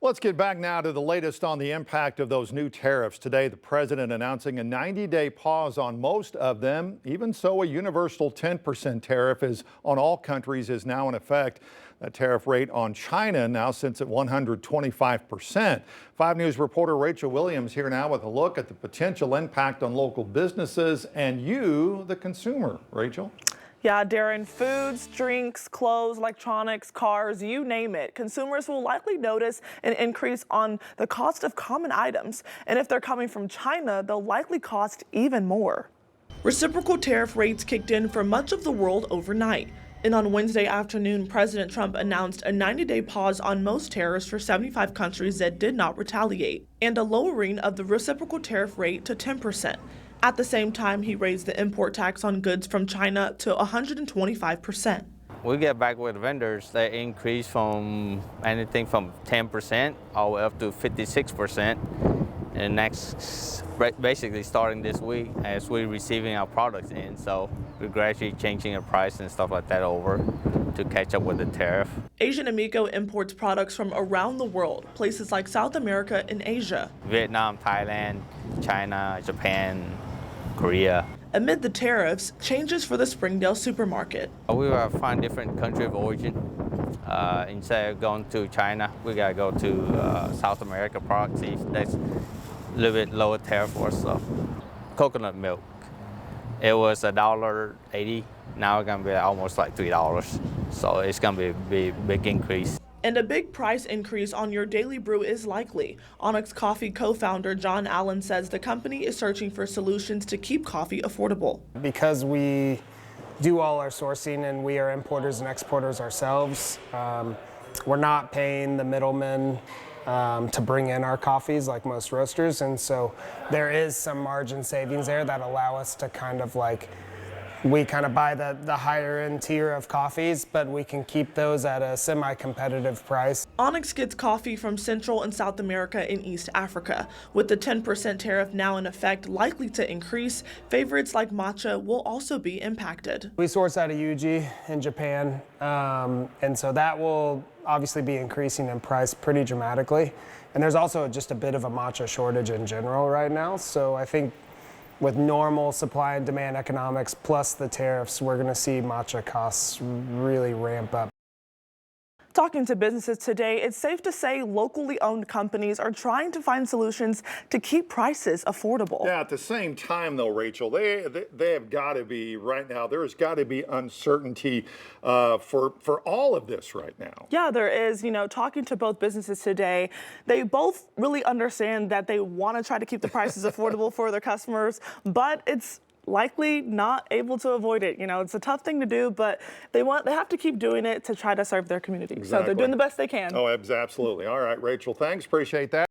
Let's get back now to the latest on the impact of those new tariffs. Today, the president announcing a 90-day pause on most of them. Even so, a universal 10% tariff is on all countries is now in effect. That tariff rate on China now sits at 125%. 5 News reporter Rachel Williams here now with a look at the potential impact on local businesses and you, the consumer. Rachel? Yeah, Darren, foods, drinks, clothes, electronics, cars, you name it. Consumers will likely notice an increase on the cost of common items. And if they're coming from China, they'll likely cost even more. Reciprocal tariff rates kicked in for much of the world overnight. And on Wednesday afternoon, President Trump announced a 90-day pause on most tariffs for 75 countries that did not retaliate, and a lowering of the reciprocal tariff rate to 10%. At the same time, he raised the import tax on goods from China to 125%. We get back with vendors, they increase from anything from 10% all the way up to 56%. And next, basically starting this week as we're receiving our products in. So we're gradually changing the price and stuff like that over to catch up with the tariff. Asian Amigo imports products from around the world, places like South America and Asia. Vietnam, Thailand, China, Japan, Korea. Amid the tariffs, changes for the Springdale supermarket. We will find different country of origin. Instead of going to China, we gotta go to South America products, see if that's a little bit lower tariff for us. So, coconut milk, it was $1.80. Now it's gonna be almost like $3. So it's gonna be a big increase. And a big price increase on your daily brew is likely. Onyx Coffee co-founder John Allen says the company is searching for solutions to keep coffee affordable. Because we do all our sourcing and we are importers and exporters ourselves, we're not paying the middlemen to bring in our coffees like most roasters, and so there is some margin savings there that allow us to we buy the higher end tier of coffees, but we can keep those at a semi-competitive price. Onyx gets coffee from Central and South America and East Africa. With the 10% tariff now in effect likely to increase, favorites like matcha will also be impacted. We source out of Yuji in Japan, and so that will obviously be increasing in price pretty dramatically. And there's also just a bit of a matcha shortage in general right now, so I think with normal supply and demand economics plus the tariffs, we're going to see matcha costs really ramp up. Talking to businesses today, it's safe to say locally owned companies are trying to find solutions to keep prices affordable. Yeah, at the same time, though, Rachel, they have got to be right now. There's got to be uncertainty for all of this right now. Yeah, there is. You know, talking to both businesses today, they both really understand that they want to try to keep the prices affordable for their customers, but it's likely not able to avoid it. You know, it's a tough thing to do, but they have to keep doing it to try to serve their community. Exactly. So they're doing the best they can. Oh, absolutely. All right, Rachel, thanks. Appreciate that.